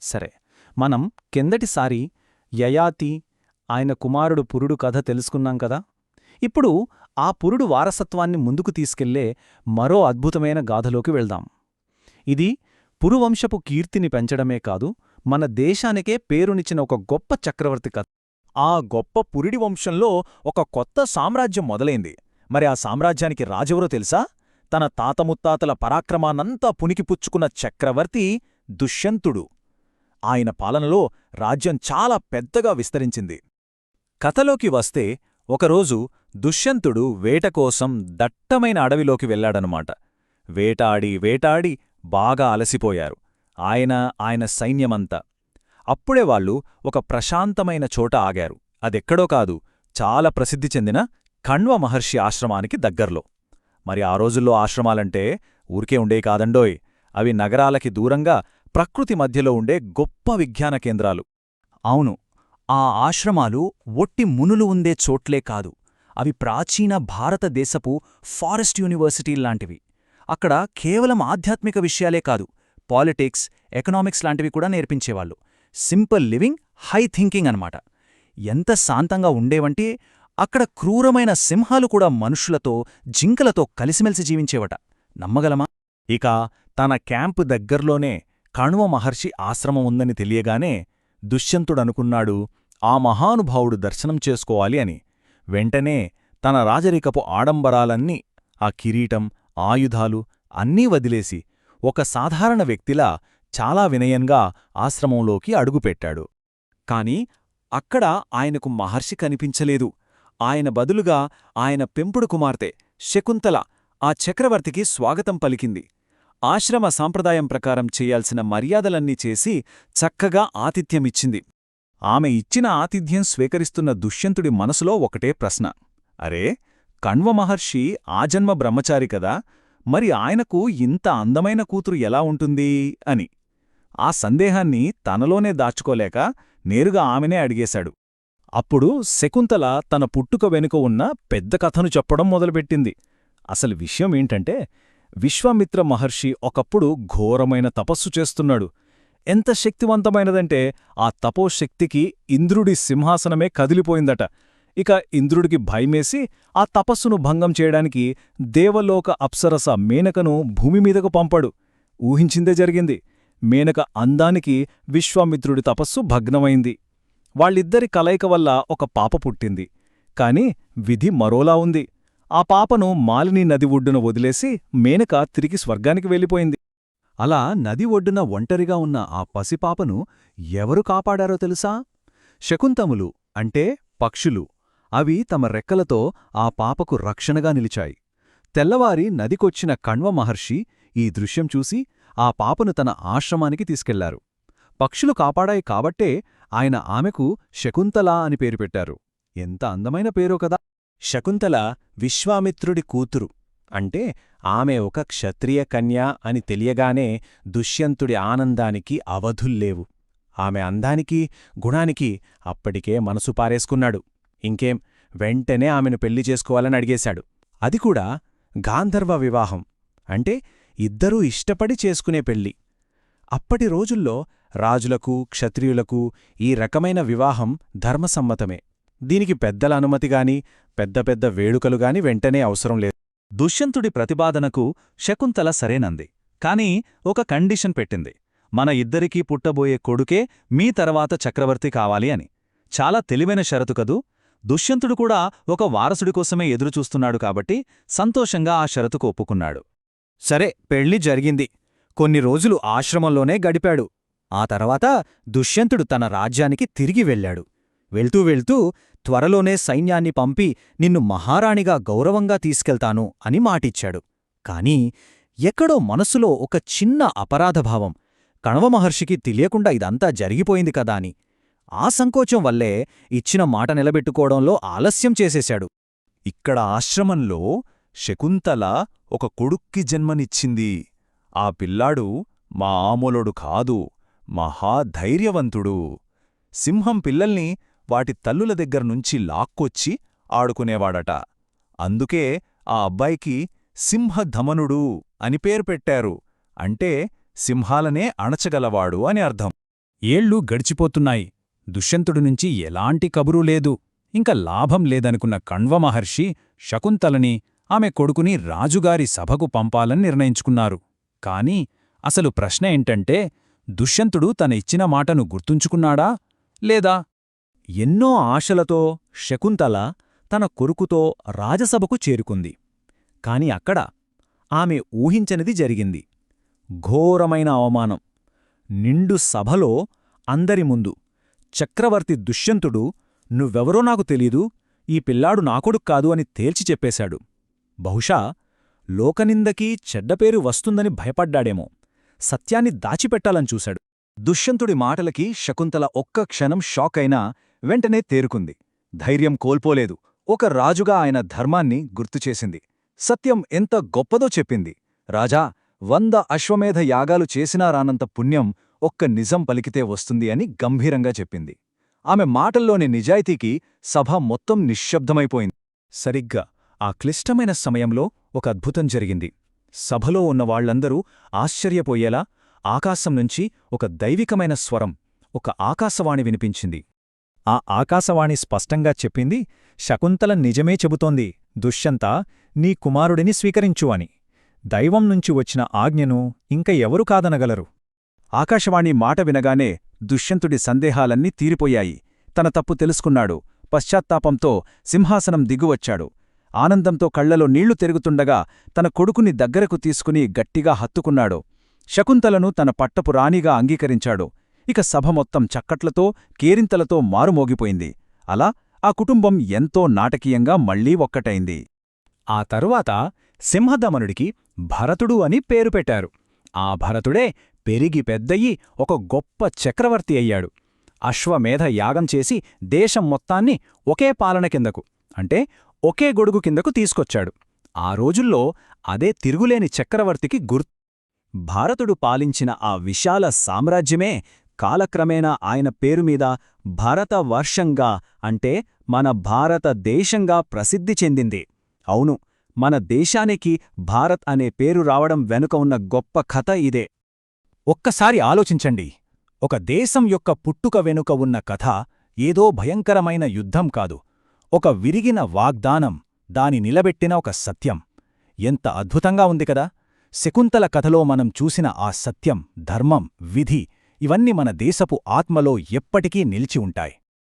సరే, మనం కిందటిసారి యయాతి, ఆయన కుమారుడు పురుడు కథ తెలుసుకున్నాం కదా. ఇప్పుడు ఆ పురుడు వారసత్వాన్ని ముందుకు తీసుకెళ్లే మరో అద్భుతమైన గాథలోకి వెళ్దాం. ఇది పురువంశపు కీర్తిని పెంచడమే కాదు, మన దేశానికే పేరునిచ్చిన ఒక గొప్ప చక్రవర్తి కథ. ఆ గొప్ప పురిడి వంశంలో ఒక కొత్త సామ్రాజ్యం మొదలైంది. మరి ఆ సామ్రాజ్యానికి రాజెవరో తెలుసా? తన తాతముత్తాతల పరాక్రమాన్నంతా పునికిపుచ్చుకున్న చక్రవర్తి దుష్యంతుడు. ఆయన పాలనలో రాజ్యం చాలా పెద్దగా విస్తరించింది. కథలోకి వస్తే, ఒకరోజు దుష్యంతుడు వేటకోసం దట్టమైన అడవిలోకి వెళ్లాడనమాట. వేటాడి వేటాడి బాగా అలసిపోయారు ఆయన సైన్యమంతా. అప్పుడే వాళ్ళు ఒక ప్రశాంతమైన చోట ఆగారు. అదెక్కడో కాదు, చాలా ప్రసిద్ధి చెందిన కణ్వ మహర్షి ఆశ్రమానికి దగ్గర్లో. మరి ఆ రోజుల్లో ఆశ్రమాలంటే ఊరికే ఉండే కాదండోయ్, అవి నగరాలకి దూరంగా ప్రకృతి మధ్యలో ఉండే గొప్ప విజ్ఞాన కేంద్రాలు. అవును, ఆ ఆశ్రమాలు ఒట్టి మునులు ఉండే చోట్లే కాదు, అవి ప్రాచీన భారతదేశపు ఫారెస్ట్ యూనివర్సిటీల్లాంటివి. అక్కడ కేవలం ఆధ్యాత్మిక విషయాలే కాదు, పాలిటిక్స్, ఎకనామిక్స్ లాంటివి కూడా నేర్పించేవాళ్ళు. సింపుల్ లివింగ్, హై థింకింగ్ అన్నమాట. ఎంత శాంతంగా ఉండేవంటే అక్కడ క్రూరమైన సింహాలు కూడా మనుషులతో, జింకలతో కలిసిమెలిసి జీవించేవట. నమ్మగలమా? ఇక తన క్యాంపు దగ్గర్లోనే కణ్వ మహర్షి ఆశ్రమం ఉందని తెలియగానే దుష్యంతుడనుకున్నాడు, ఆ మహానుభావుడు దర్శనం చేసుకోవాలి అని. వెంటనే తన రాజరికపు ఆడంబరాలన్నీ, ఆ కిరీటం, ఆయుధాలు అన్నీ వదిలేసి ఒక సాధారణ వ్యక్తిలా చాలా వినయంగా ఆశ్రమంలోకి అడుగుపెట్టాడు. కాని అక్కడ ఆయనకు మహర్షి కనిపించలేదు. ఆయన బదులుగా ఆయన పెంపుడు కుమార్తె శకుంతల ఆ చక్రవర్తికి స్వాగతం పలికింది. ఆశ్రమ సాంప్రదాయం ప్రకారం చేయాల్సిన మర్యాదలన్నీ చేసి చక్కగా ఆతిథ్యమిచ్చింది. ఆమె ఇచ్చిన ఆతిథ్యం స్వీకరిస్తున్న దుష్యంతుడి మనసులో ఒకటే ప్రశ్న. అరే, కణ్వ మహర్షి ఆజన్మ బ్రహ్మచారి కదా, మరి ఆయనకు ఇంత అందమైన కూతురు ఎలా ఉంటుంది అని. ఆ సందేహాన్ని తనలోనే దాచుకోలేక నేరుగా ఆమెనే అడిగేశాడు. అప్పుడు శకుంతల తన పుట్టుక వెనుక ఉన్న పెద్ద కథను చెప్పడం మొదలుపెట్టింది. అసలు విషయమేంటంటే, విశ్వామిత్ర మహర్షి ఒకప్పుడు ఘోరమైన తపస్సు చేస్తున్నాడు. ఎంత శక్తివంతమైనదంటే ఆ తపోశక్తికి ఇంద్రుడి సింహాసనమే కదిలిపోయిందట. ఇక ఇంద్రుడికి భయమేసి ఆ తపస్సును భంగం చేయడానికి దేవలోక అప్సరస మేనకను భూమిమీదకు పంపాడు. ఊహించిందే జరిగింది. మేనక అందానికి విశ్వామిత్రుడి తపస్సు భగ్నమైంది. వాళ్ళిద్దరి కలయిక వల్ల ఒక పాప పుట్టింది. కాని విధి మరోలా ఉంది. ఆ పాపను మాలిని నది ఒడ్డున వదిలేసి మేనక తిరిగి స్వర్గానికి వెళ్ళిపోయింది. అలా నది ఒడ్డున ఒంటరిగా ఉన్న ఆ పసిపాపను ఎవరు కాపాడారో తెలుసా? శకుంతములు, అంటే పక్షులు. అవి తమ రెక్కలతో ఆ పాపకు రక్షణగా నిలిచాయి. తెల్లవారి నదికొచ్చిన కణ్వ మహర్షి ఈ దృశ్యం చూసి ఆ పాపను తన ఆశ్రమానికి తీసుకెళ్లారు. పక్షులు కాపాడాయి కాబట్టే ఆయన ఆమెకు శకుంతలా అని పేరు పెట్టారు. ఎంత అందమైన పేరో కదా. శకుంతల విశ్వామిత్రుడి కూతురు అంటే ఆమె ఒక క్షత్రియ కన్య అని తెలియగానే దుష్యంతుడి ఆనందానికి అవధుల్లేవు. ఆమె అందానికి, గుణానికి అప్పటికే మనసు పారేసుకున్నాడు. ఇంకేం, వెంటనే ఆమెను పెళ్లి చేసుకోవాలని అడిగేశాడు. అది కూడా గాంధర్వ వివాహం, అంటే ఇద్దరూ ఇష్టపడి చేసుకునే పెళ్లి. అప్పటి రోజుల్లో రాజులకు, క్షత్రియులకు ఈ రకమైన వివాహం ధర్మసమ్మతమే. దీనికి పెద్దల అనుమతిగాని, పెద్ద పెద్ద వేడుకలుగాని వెంటనే అవసరం లేదు. దుష్యంతుడి ప్రతిపాదనకు శకుంతల సరేనంది. కాని ఒక కండిషన్ పెట్టింది. మన ఇద్దరికీ పుట్టబోయే కొడుకే మీ తర్వాత చక్రవర్తి కావాలి అని. చాలా తెలివైన షరతు కదూ. దుష్యంతుడు కూడా ఒక వారసుడి కోసమే ఎదురుచూస్తున్నాడు కాబట్టి సంతోషంగా ఆ షరతుకు ఒప్పుకున్నాడు. సరే, పెళ్లి జరిగింది. కొన్ని రోజులు ఆశ్రమంలోనే గడిపాడు. ఆ తర్వాత దుష్యంతుడు తన రాజ్యానికి తిరిగి వెళ్ళాడు. వెళ్తూ వెళ్తూ త్వరలోనే సైన్యాన్ని పంపి నిన్ను మహారాణిగా గౌరవంగా తీసుకెళ్తాను అని మాటిచ్చాడు. కాని ఎక్కడో మనసులో ఒక చిన్న అపరాధభావం. కణవ మహర్షికి తెలియకుండా ఇదంతా జరిగిపోయింది కదా అని. ఆ సంకోచం వల్లే ఇచ్చిన మాట నిలబెట్టుకోవడంలో ఆలస్యం చేసేశాడు. ఇక్కడ ఆశ్రమంలో శకుంతల ఒక కొడుక్కి జన్మనిచ్చింది. ఆ పిల్లాడు మామూలుడు కాదు, మహాధైర్యవంతుడు. సింహం పిల్లల్ని వాటి తల్లుల దగ్గర్నుంచి లాక్కొచ్చి ఆడుకునేవాడట. అందుకే ఆ అబ్బాయికి సింహధమనుడు అని పేరు పెట్టారు. అంటే సింహాలనే అణచగలవాడు అని అర్థం. ఏళ్ళు గడిచిపోతున్నాయి. దుష్యంతుడి నుంచి ఎలాంటి కబురూ లేదు. ఇంక లాభం లేదనుకున్న కణ్వ మహర్షి శకుంతలని, ఆమె కొడుకుని రాజుగారి సభకు పంపాలని నిర్ణయించుకున్నారు. కాని అసలు ప్రశ్న ఏంటంటే, దుష్యంతుడు తన ఇచ్చిన మాటను గుర్తుంచుకున్నాడా లేదా? ఎన్నో ఆశలతో శకుంతల తన కొడుకుతో రాజసభకు చేరుకుంది. కాని అక్కడ ఆమె ఊహించనిది జరిగింది. ఘోరమైన అవమానం. నిండు సభలో అందరి ముందు చక్రవర్తి దుష్యంతుడు, "నువ్వెవరో నాకు తెలీదు, ఈ పిల్లాడు నా కొడుకు కాదు" అని తేల్చి చెప్పేశాడు. బహుశా లోకనిందకీ చెడ్డపేరు వస్తుందని భయపడ్డాడేమో. సత్యాన్ని దాచిపెట్టాలని చూశాడు. దుష్యంతుడి మాటలకి శకుంతల ఒక్క క్షణం షాకైనా వెంటనే తేరుకుంది. ధైర్యం కోల్పోలేదు. ఒక రాజుగా ఆయన ధర్మాన్ని గుర్తుచేసింది. సత్యం ఎంత గొప్పదో చెప్పింది. రాజా, 100 అశ్వమేధ యాగాలు చేసినా రానంత పుణ్యం ఒక్క నిజం పలికితే వస్తుంది అని గంభీరంగా చెప్పింది. ఆమె మాటల్లోని నిజాయితీకి సభ మొత్తం నిశ్శబ్దమైపోయింది. సరిగ్గా ఆ క్లిష్టమైన సమయంలో ఒక అద్భుతం జరిగింది. సభలో ఉన్నవాళ్లందరూ ఆశ్చర్యపోయేలా ఆకాశం నుంచి ఒక దైవికమైన స్వరం, ఒక ఆకాశవాణి వినిపించింది. ఆ ఆకాశవాణి స్పష్టంగా చెప్పింది, "శకుంతల నిజమే చెబుతోంది. దుష్యంతా, నీ కుమారుడిని స్వీకరించు" అని. దైవం నుంచి వచ్చిన ఆజ్ఞను ఇంక ఎవరు కాదనగలరు? ఆకాశవాణి మాట వినగానే దుష్యంతుడి సందేహాలన్నీ తీరిపోయాయి. తన తప్పు తెలుసుకున్నాడు. పశ్చాత్తాపంతో సింహాసనం దిగువచ్చాడు. ఆనందంతో కళ్లలో నీళ్లు తిరుగుతుండగా తన కొడుకుని దగ్గరకు తీసుకుని గట్టిగా హత్తుకున్నాడు. శకుంతలను తన పట్టపు రాణిగా అంగీకరించాడు. ఇక సభ మొత్తం చక్కట్లతో, కేరింతలతో మారుమోగిపోయింది. అలా ఆ కుటుంబం ఎంతో నాటకీయంగా మళ్లీ ఒక్కటైంది. ఆ తరువాత సింహదమనుడికి భరతుడు అని పేరు పెట్టారు. ఆ భరతుడే పెరిగి పెద్దయి ఒక గొప్ప చక్రవర్తి అయ్యాడు. అశ్వమేధ యాగం చేసి దేశం మొత్తాన్ని ఒకే పాలన కిందకు, అంటే ఒకే గొడుగు కిందకు తీసుకొచ్చాడు. ఆ రోజుల్లో అదే తిరుగులేని చక్రవర్తికి భారతుడు పాలించిన ఆ విశాల సామ్రాజ్యమే కాలక్రమేణా ఆయన పేరుమీద భరతవర్షంగా, అంటే మన భారతదేశంగా ప్రసిద్ధి చెందింది. అవును, మన దేశానికి భారత్ అనే పేరు రావడం వెనుక ఉన్న గొప్ప కథ ఇదే. ఒక్కసారి ఆలోచించండి. ఒక దేశం యొక్క పుట్టుక వెనుక ఉన్న కథ ఏదో భయంకరమైన యుద్ధం కాదు, ఒక విరిగిన వాగ్దానం, దాని నిలబెట్టిన ఒక సత్యం. ఎంత అద్భుతంగా ఉంది కదా! శకుంతల కథలో మనం చూసిన ఆ సత్యం, ధర్మం, విధి, ఇవన్నీ మన దేశపు ఆత్మలో ఎప్పటికీ నిలిచి ఉంటాయి.